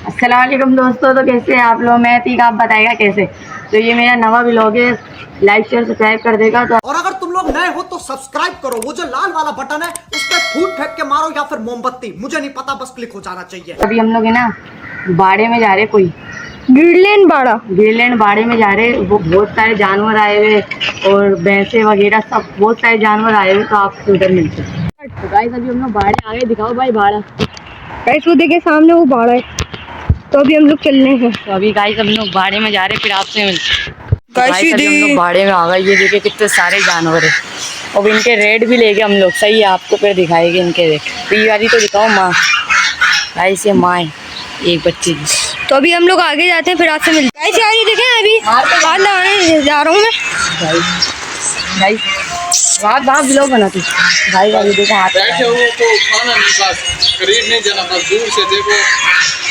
अस्सलाम वालेकुम दोस्तों, तो कैसे हैं आप लोग। मैं तीक आप बताएगा कैसे। तो ये मेरा नवा व्लॉग है, लाइक शेयर सब्सक्राइब कर देगा। तो और अगर तुम लोग नए हो तो सब्सक्राइब करो, वो जो लाल वाला बटन है उस पर फूट फेंक के मारो या फिर मोमबत्ती, मुझे नहीं पता, बस क्लिक हो जाना चाहिए। अभी हम लोग है ना बाड़े में जा रहे, कोई ग्रीनलैंड बाड़े में जा रहे। वो बहुत सारे जानवर आए हुए और भैंसे वगैरह सब बहुत सारे जानवर आए हुए, तो आपको उधर मिलते हैं। तो गाइस अभी हम लोग बाड़े आ गए, दिखाओ भाई बाड़ा। गाइस वो देखिए सामने वो बाड़ा है, तो अभी हम लोग चलने हैं। तो अभी गाइस हम लोग बाड़े में जा रहे, फिर आपसे मिलते। गाइस अभी हम लोग बाड़े में आ गए, ये देखिए कितने सारे जानवर है। अब इनके रेट भी लेके हम लोग, सही है आपको फिर दिखाएंगे इनके रेट। तो ये वाली तो दिखाओ माँ, गाइस ये माँ है एक बच्चे की। तो अभी हम लोग आगे जाते हैं, फिर आपसे मिलते हैं। गाइस यार ये देखें, अभी हाथ लगाने जा रहा हूँ मैं। गाइस वहाँ ब्लॉग बनाती भाई वाली देखो हाथ बैठे हो तो खाना नहीं, बस करीब नहीं जाना, बस दूर से देखो,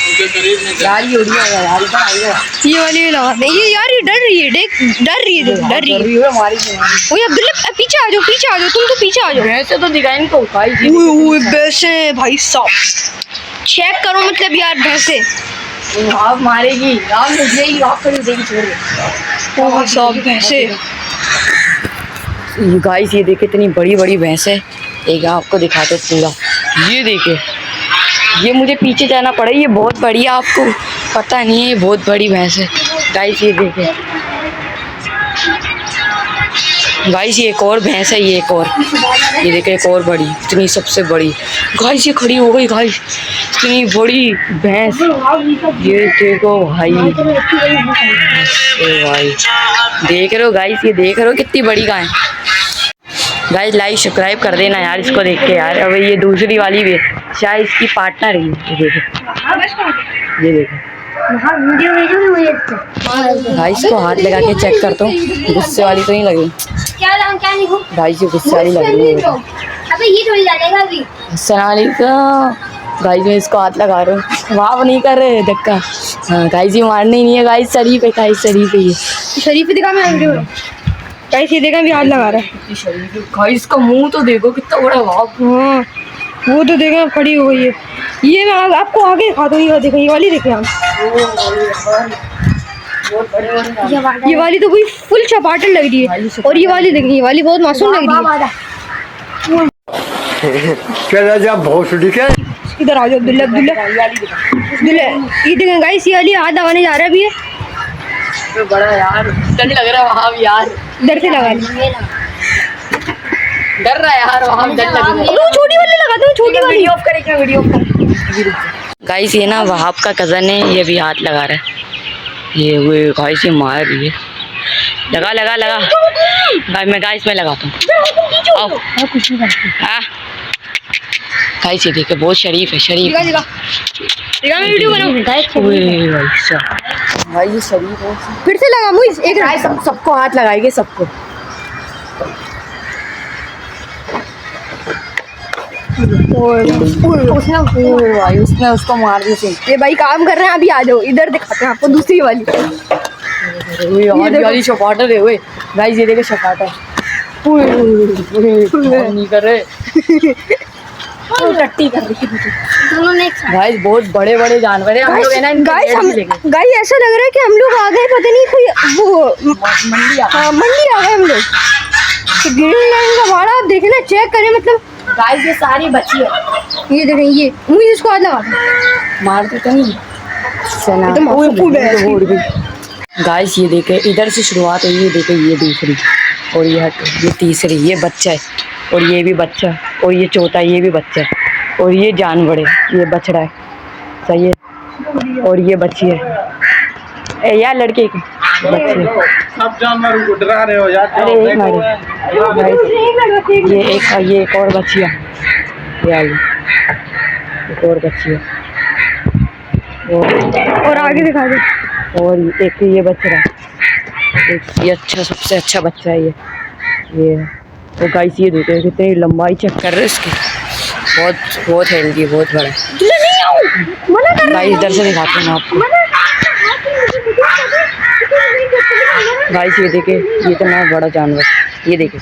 उनके करीब नहीं जाना। यार ये उड़ी है यार, इधर आइएगा। ये वाली भी लगा ये यार, ये डर रही है, देख डर रही है, डर रही है। हमारी ओए अब्दुल्ला पीछे आ जाओ, पीछे आ जाओ, तुम तो पीछे आ जाओ। भैंसे तो दिखाई इनको भाई। ओए भैंसे भाई साहब, चेक करो मतलब यार भैंसे आप मारेगी, आप देगी, आप तो देगी छोड़ सब भैंसे। गाइस ये देखिए इतनी बड़ी बड़ी भैंस है, एक आपको दिखाते पूरा। ये देखिए, ये मुझे पीछे जाना पड़ा, ये बहुत बड़ी है, आपको पता नहीं है, ये बहुत बड़ी भैंस है। गाइस ये देखिए, गाइस ये एक और भैंस है, ये एक और, ये देखिए एक और बड़ी, इतनी सबसे बड़ी। गाइस ये खड़ी हो गई, गाइस इतनी बड़ी भैंस, ये देखो भाई। ए भाई देख रहे हो गाइस, ये देख रहे हो कितनी बड़ी गाय। गाइस लाइक सब्सक्राइब कर देना यार इसको देख के यार। अब ये दूसरी वाली भी शायद इसकी पार्टनर है, ये देखो, ये देखो। गाइस को हाथ लगा के चेक करता हूँ, गुस्से वाली तो नहीं लगी। गाइस ये गुस्से वाली लग रही है। अस्सलाम वालेकुम। गाइस मैं इसको हाथ लगा रहा हूँ, वाह नहीं कर रहे धक्का। हाँ गाइस ये मारने ही नहीं है, गाइस शरीफ है, गाइस शरीफ है, ये शरीफ दिखा मैं वीडियो में। गाइस ये देखा भी हाथ लगा रहा है। कितनी शरीफ है गाइस, का मुंह तो देखो कितना बड़ा है। हाँ वो तो देखा खड़ी हो गई है। ये मैं आपको आगे दिखाता हूँ, ये देखो, ये वाली देखिए आप। ये वाली तो कोई फुल चपाटन लग रही है, और ये वाली देखिए, ये वाली बहुत मासूम लग रही है। चला जा भोसड़ी के इधर आ जाओ अब्दुल्ला, अब्दुल्ला ये देखें गाइस, ये वाली हाथ लगाने जा रहा है अभी ये। तो बड़ा यार डर लग रहा है वहाँ भी यार, डर से लगा ली, डर रहा है यार वहाँ, डर लग रहा है। छोटी वाली लगाते हूँ, छोटी वाली। वीडियो ऑफ करें, वीडियो ऑफ करें। गाइस ये ना वहाब का कज़न है, ये भी हाथ लगा रहा है। ये हुए गाइस, ये मार रही है, लगा लगा लगा। गाइस मैं लगाता हूँ। हाँ गाइस ये देखिए बहुत शरीफ है, शरीफ। मैं वीडियो बनाऊँ भाई ये शरीफ है। फिर से लगा मुझे एक गाइस सबको हाथ लगाएंगे, सबको। उसने उसको मार दी थी। ये भाई काम कर रहे हैं, अभी आ जाओ इधर दिखाते हैं आपको दूसरी वाली। ये वाली शपाटर है, गाइस ये देखो शपाटर नहीं कर रहे, टट्टी कर रही है। गाइस बहुत बड़े बड़े जानवर है, हम लोग है ना। गाइस ऐसा लग रहा है कि हम लोग आ गए, पता नहीं कोई वो मंडी आ गए हम लोग। तो ग्रीनलैंड का बाड़ा आप देखें ना, चेक करें मतलब। गाइस ये सारी बची है, ये देखें, ये मुझे इसको हाथ लगा मारते तो नहीं। गाइस ये देखे, इधर से शुरुआत है, ये देखे, ये दूसरी, और ये तीसरी, ये बच्चा है, और ये भी बच्चा, और ये चौथा, ये भी बच्चा है, और ये जानवर है, ये बछड़ा है, सही है, और ये बच्ची है। यार लड़के की बच्चे, सब जानवर को डरा रहे हो यार। अरे ये एक और बच्ची है, एक और बच्ची है, और आगे दिखा दे। और एक ये बच्चा है, एक ये अच्छा, सबसे अच्छा बच्चा है ये। तो गाइस ये देखो कितनी लंबाई चेक कर रहे हैं इसकी, बहुत हेल्दी, बहुत बड़ा है। गाइस इधर से दिखाते हैं आपको। गाइस ये देखे, ये इतना बड़ा जानवर, ये देखे,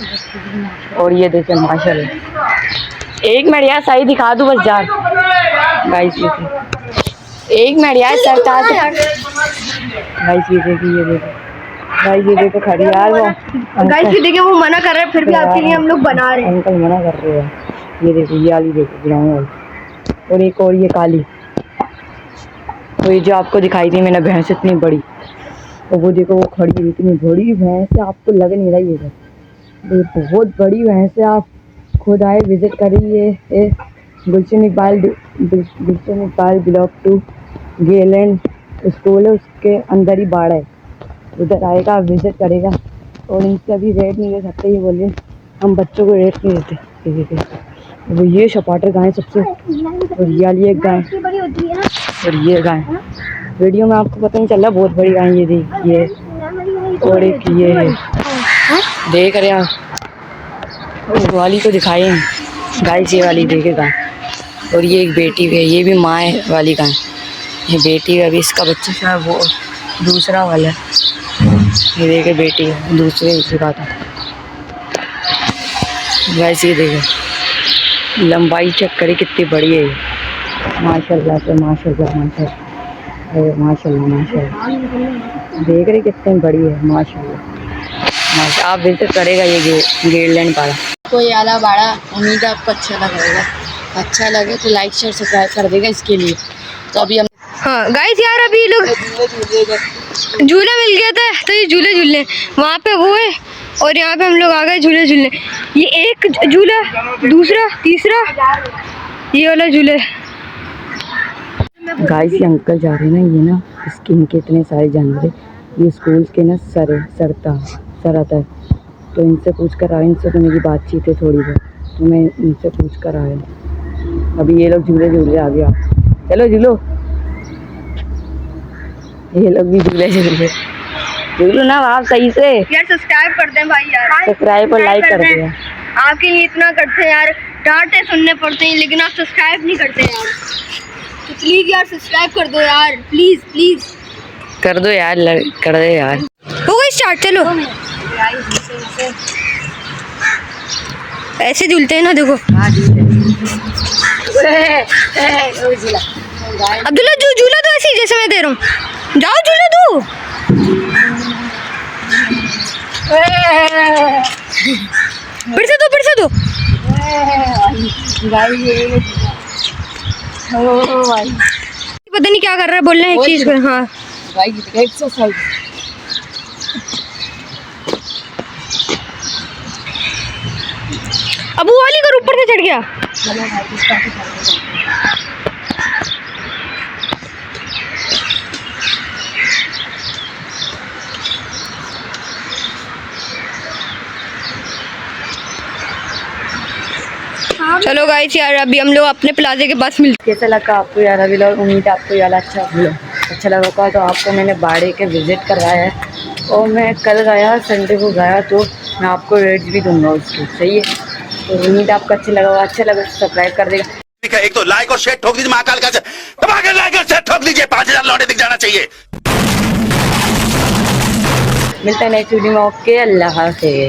और ये देखे माशाल्लाह। एक मिनट यार सही दिखा दूँ बस जान। गाइस ये एक मिनट यार सर था गाइस ये देखो गाइस ये देखो खड़ी यार वो गाइस ये देखिए वो मना कर रहे हैं फिर भी आपके लिए हम लोग बना रहे हैं। अंकल मना कर रहे हैं। ये देखो ये वाली देखो ग्राउंड वाली और एक और ये काली तो ये जो आपको दिखाई दी मैंने भैंस इतनी बड़ी और वो देखो वो खड़ी है इतनी बड़ी भैंस है आपको लग नहीं रही है ये बहुत बड़ी भैंस है। आप खुद आए विजिट करिए। गुलशन इकबाल बिलोंग टू गेलैंड स्कूल है उसके अंदर ही बाड़ है उधर आएगा विजिट करेगा और इनसे अभी रेट नहीं दे सकते ये बोलिए हम बच्चों को रेट नहीं देते। वो ये सपाटर गाय सबसे और ये वाली एक गाय और ये गाय वीडियो में आपको पता नहीं चल रहा बहुत बड़ी गाय ये देखिए और एक ये देख रहे आप वाली को दिखाए गाय ये वाली देखे गाय और ये एक बेटी भी है ये भी माँ है वाली गाय ये बेटी है अभी इसका बच्चा शायद वो दूसरा वाला है ये देखे बेटी है दूसरे का था वैसे ये देखे लंबाई चेक करे कितनी बड़ी है ये माशाल्लाह से माशाल्लाह देख रहे कितनी बड़ी है माशाल्लाह। आप विजिट करेगा ये गेलैंड पाड़ा को ये आला बाड़ा उम्मीद है आपको अच्छा लगेगा। अच्छा लगे तो लाइक शेयर सब्सक्राइब कर देगा इसके लिए। तो अभी हम हाँ गाइस यार अभी लोग झूला मिल गया था तो ये झूले झूलने वहाँ पे वो है और यहाँ पे हम लोग आ गए झूले झूलने। ये एक झूला दूसरा तीसरा ये वाला झूले। गाइस ये अंकल जा रहे हैं ना ये ना इसके इनके इतने सारे जानवर ये स्कूल के ना सर आता है तो इनसे पूछ कर आए इनसे तो मेरी बातचीत है थोड़ी बहुत तो मैं इनसे पूछ कर आया। अभी ये लोग झूले झूले आ गया चलो झूलो ये लोग भी झूलो ना आप सही से यार सब्सक्राइब कर दें भाई यार सब्सक्राइब और लाइक कर दिया आपके लिए इतना करते हैं यार डांटे सुनने पड़ते हैं लेकिन आप सब्सक्राइब नहीं करते यार तो प्लीज यार सब्सक्राइब कर दो यार प्लीज कर दो यार कर दे यार हो गई स्टार्ट चलो ऐसे झूलते हैं ना देखो अब्दुल्ला झूला तो ऐसे ही जैसे मैं दे रहा हूँ जाओ झूला दो फिर से दो पता नहीं क्या कर रहा है बोल रहे हैं एक चीज पर हाँ एक्सरसाइज अब वो वाली कर ऊपर से चढ़ गया चलो गाइस यार अभी हम लोग अपने प्लाजे के पास मिलते। कैसा लगा आपको यार अभी लोग उम्मीद है आपको यार अच्छा लगा होगा। तो आपको मैंने बाड़े के विजिट करवाया है और मैं कल गया संडे को गया तो मैं आपको रेट्स भी दूंगा उसके सही है। तो उम्मीद आपको अच्छा लगा सब्सक्राइब कर देगा। एक तो लाइक और शेयर ठोक दीजिए महाकाल का लाइक और शेयर ठोक दीजिए 5000 लौटे दिख जाना चाहिए। मिलता है नेक्स्ट वीडियो में ओके अल्लाह हाफ़िज़।